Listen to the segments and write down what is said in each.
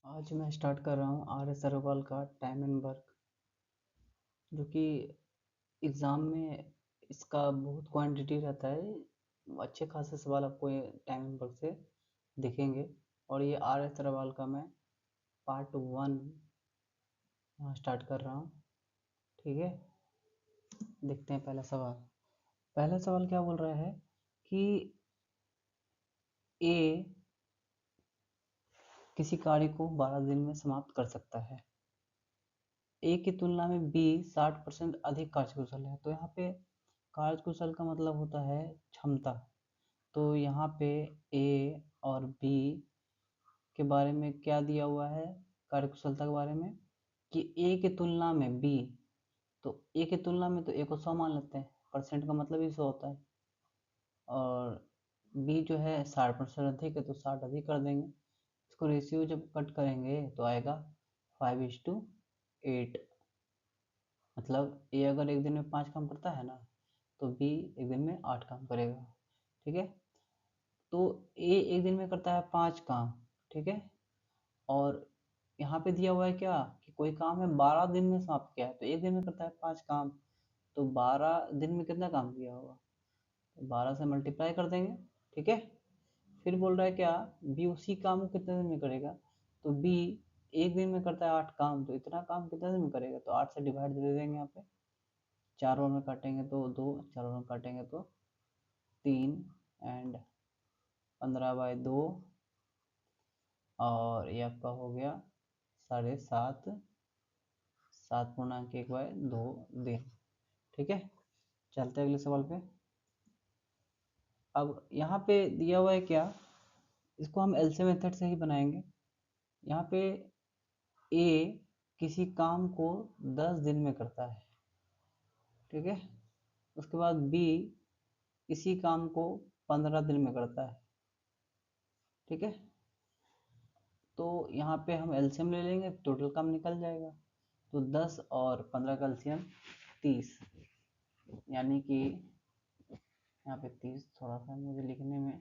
आज मैं स्टार्ट कर रहा हूँ आर एस अग्रवाल का टाइम एंड वर्क, जो कि एग्ज़ाम में इसका बहुत क्वांटिटी रहता है। अच्छे खासे सवाल आपको ये टाइम एंड वर्क से दिखेंगे। और ये आर एस अग्रवाल का मैं पार्ट 1 यहाँ स्टार्ट कर रहा हूँ। ठीक है, देखते हैं पहला सवाल क्या बोल रहा है कि ए किसी कार्य को 12 दिन में समाप्त कर सकता है। ए की तुलना में बी 60% अधिक कार्यकुशल है। तो यहाँ पे कार्यकुशल का मतलब होता है क्षमता। तो यहाँ पे ए और बी के बारे में क्या दिया हुआ है कार्यकुशलता के बारे में कि ए की तुलना में बी, तो ए की तुलना में तो ए को 100 मान लेते हैं, परसेंट का मतलब ही 100 होता है। और बी जो है 60% अधिक है तो 60 अधिक कर देंगे। इसको रेशियो जब कट करेंगे तो आएगा 5:8। मतलब ए अगर एक दिन में 5 काम करता है ना, तो बी एक दिन में 8 काम करेगा। ठीक है, तो ए एक दिन में करता है 5 काम। ठीक है, और यहाँ पे दिया हुआ है क्या कि कोई काम है 12 दिन में समाप्त किया है, तो एक दिन में करता है 5 काम, तो 12 दिन में कितना काम किया होगा, तो 12 से मल्टीप्लाई कर देंगे। ठीक है, फिर बोल रहा है क्या बी उसी काम को कितने दिन में करेगा, तो बी एक दिन में करता है 8 काम, तो इतना काम कितने दिन में करेगा, तो 8 से डिवाइड दे देंगे। यहाँ पे चारों में काटेंगे तो 2, चारों में काटेंगे तो 3 एंड 15/2, और ये आपका हो गया 7.5, 7.1/2 दिन। ठीक है, चलते हैं अगले सवाल पे। अब यहाँ पे दिया हुआ है क्या, इसको हम एलसीएम मेथड से ही बनाएंगे। यहाँ पे ए किसी काम को 10 दिन में करता है। ठीक है, उसके बाद बी इसी काम को 15 दिन में करता है। ठीक है, तो यहाँ पे हम एलसीएम ले लेंगे, टोटल काम निकल जाएगा। तो 10 और 15 का एलसीएम 30, यानी कि यहाँ पे 30 थोड़ा सा मुझे लिखने में,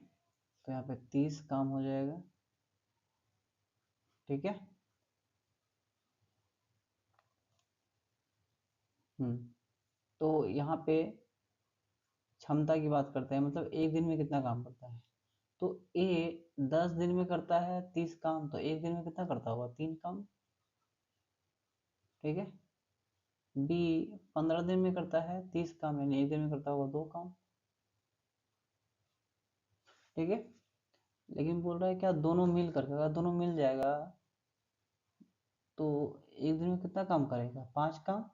तो यहाँ पे 30 काम हो जाएगा। ठीक है, तो यहाँ पे क्षमता की बात करते हैं, मतलब एक दिन में कितना काम करता है। तो ए 10 दिन में करता है 30 काम, तो एक दिन में कितना करता होगा, 3 काम। ठीक है, बी 15 दिन में करता है 30 काम, यानी एक दिन में करता होगा 2 काम। ठीक है, लेकिन बोल रहा है क्या दोनों मिल करके, अगर दोनों मिल जाएगा तो एक दिन में कितना काम करेगा, 5 काम।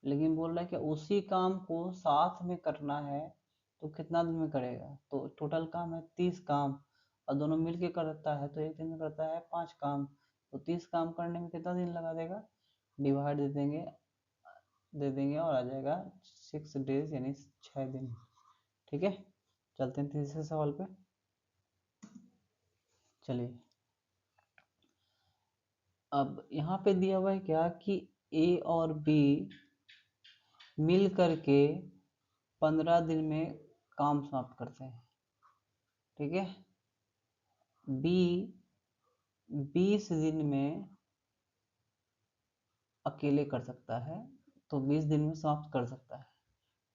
लेकिन बोल रहा है कि उसी काम को साथ में करना है तो कितना दिन में करेगा, तो टोटल काम है 30 काम, और दोनों मिलके करता है तो एक दिन में करता है 5 काम। तो 30 काम करने में कितना दिन लगा देगा, डिवाइड दे देंगे और आ जाएगा 6 डेज, यानी 6 दिन। ठीक है, चलते हैं तीसरे सवाल पे। चलिए, अब यहाँ पे दिया हुआ है क्या कि ए और बी मिल करके 15 दिन में काम समाप्त करते हैं। ठीक है, बी 20 दिन में अकेले कर सकता है, तो 20 दिन में समाप्त कर सकता है।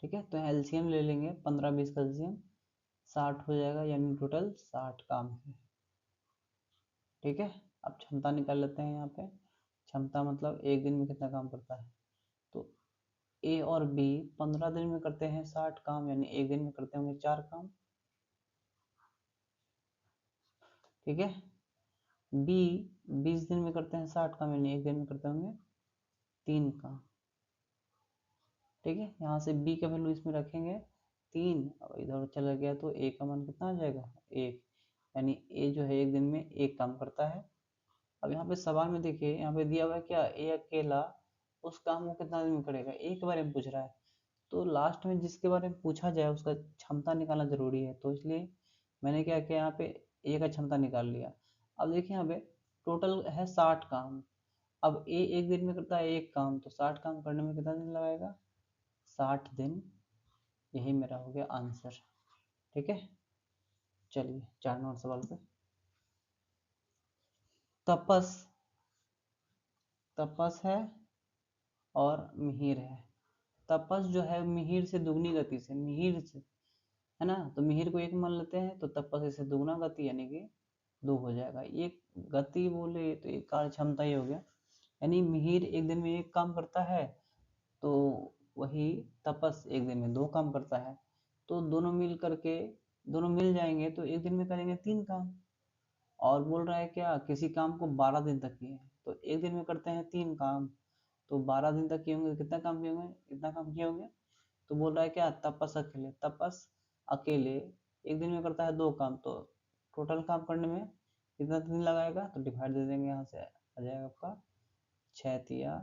ठीक है, तो एलसीएम ले लेंगे, 15-20 का एलसीएम 60 हो जाएगा, यानी टोटल 60 काम है। ठीक है, अब क्षमता निकाल लेते हैं। यहाँ पे क्षमता मतलब एक दिन में कितना काम करता है, तो ए और बी 15 दिन में करते हैं 60 काम, यानी एक दिन में करते होंगे 4 काम। ठीक है, बी 20 दिन में करते हैं 60 काम, यानी एक दिन में करते होंगे 3 काम। ठीक है, यहाँ से बी का वैल्यू इसमें रखेंगे 3, और इधर चला गया तो ए का मान कितना आ जाएगा 1, यानी ए जो है एक दिन में 1 काम करता है। अब यहाँ पे सवाल में देखिए, यहाँ पे दिया हुआ है क्या ए अकेला उस काम को कितना दिन में करेगा, ए के बारे में पूछ रहा है। तो लास्ट में जिसके बारे में पूछा जाए उसका क्षमता निकालना जरूरी है, तो इसलिए मैंने क्या किया, यहाँ पे ए का क्षमता निकाल लिया। अब देखिए यहाँ पे टोटल है 60 काम। अब ए एक दिन में करता है 1 काम, तो 60 काम करने में कितना दिन लगाएगा, 60 दिन। यही मेरा हो गया आंसर। ठीक है, चलिए 4 नंबर सवाल पे। तपस तपस है और मिहिर है। तपस जो है मिहिर से दुगनी गति से, मिहिर से, है ना, तो मिहिर को 1 मान लेते हैं, तो तपस इससे दुगना गति यानी कि 2 हो जाएगा। ये गति बोले तो एक कार्य क्षमता ही हो गया, यानी मिहिर एक दिन में 1 काम करता है, तो वही तपस एक दिन में 2 काम करता है। तो दोनों मिल जाएंगे तो एक दिन में करेंगे 3 काम। और बोल रहा है क्या, किसी काम को 12 दिन तक किए, तो एक दिन में करते हैं 3 काम, तो 12 दिन तक किए होंगे तो कितना काम किए होंगे, इतना काम किए होंगे। तो बोल रहा है क्या, तपस अकेले एक दिन में करता है 2 काम, तो टोटल काम करने में कितना दिन लगाएगा, तो डिवाइड दे देंगे, यहाँ से आ जाएगा आपका 6 तिया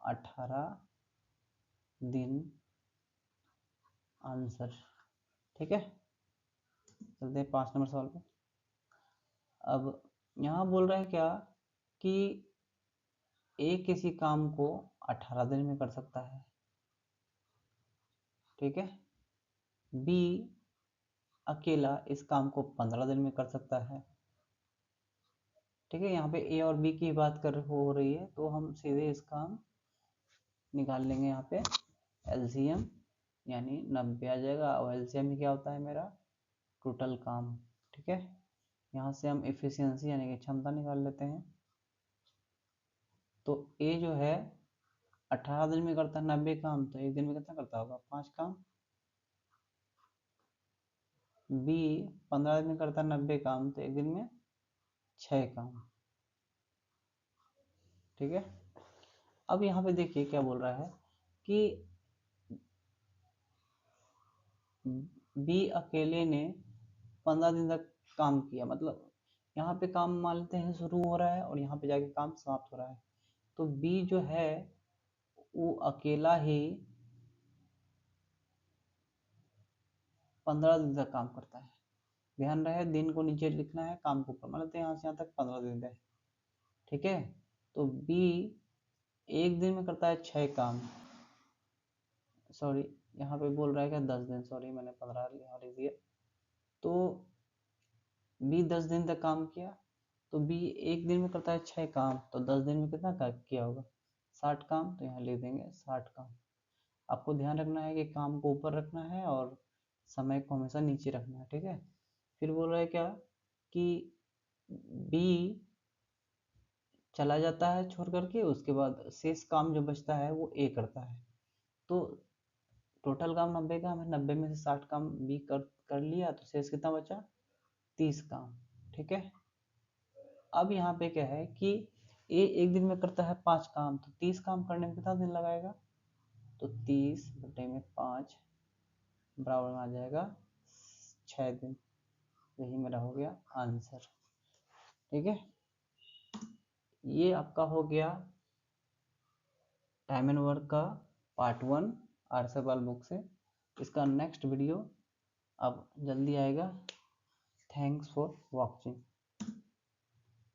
18 दिन आंसर। ठीक है, चलते हैं 5 नंबर सवाल पे। अब यहाँ बोल रहा है क्या कि ए किसी काम को 18 दिन में कर सकता है, ठीक है, बी अकेला इस काम को 15 दिन में कर सकता है। ठीक है, यहाँ पे ए और बी की बात हो रही है, तो हम सीधे इसका निकाल लेंगे। यहाँ पे एलसीएम यानी 90 आ जाएगा, और एलसीएम में क्या होता है मेरा, टोटल काम। ठीक है, यहाँ से हम एफिशिएंसी यानी कि क्षमता निकाल लेते हैं। तो ए जो है 18 दिन में करता है 90 काम, तो एक दिन में कितना करता होगा, 5 काम। बी 15 दिन में करता है 90 काम, तो एक दिन में 6 काम। ठीक है, अब यहाँ पे देखिए क्या बोल रहा है कि बी अकेले ने 15 दिन तक काम किया, मतलब यहाँ पे काम मान लेते हैं शुरू हो रहा है और यहाँ पे जाके काम समाप्त हो रहा है। तो बी जो है वो अकेला ही 15 दिन तक काम करता है। ध्यान रहे, दिन को नीचे लिखना है, काम को ऊपर, मान लेते हैं यहाँ से यहाँ तक 15 दिन है। ठीक है, तो बी एक दिन में करता है 6 काम, सॉरी यहाँ पे बोल रहा है क्या 10 दिन, सॉरी मैंने 15 यहाँ लिख दिया। तो बी 10 दिन तक काम किया, तो बी एक दिन में करता है 6 काम, तो 10 दिन में कितना किया होगा, 60 काम, तो यहाँ लिख देंगे 60 काम। आपको ध्यान रखना है कि काम को ऊपर रखना है और समय को हमेशा नीचे रखना है। ठीक है, फिर बोल रहा है क्या कि बी चला जाता है छोड़ करके, उसके बाद शेष काम जो बचता है वो ए करता है। तो टोटल काम 90 काम है, 90 में से 60 काम बी कर लिया, तो शेष कितना बचा, 30 काम। ठीक है, अब यहाँ पे क्या है कि ए एक दिन में करता है 5 काम, तो 30 काम करने में कितना दिन लगाएगा, तो 30/5 बराबर में आ जाएगा 6 दिन। यही मेरा हो गया आंसर। ठीक है, ये आपका हो गया टाइम एंड वर्क का पार्ट 1 आरसवाल बुक से। इसका नेक्स्ट वीडियो अब जल्दी आएगा। Thanks for watching.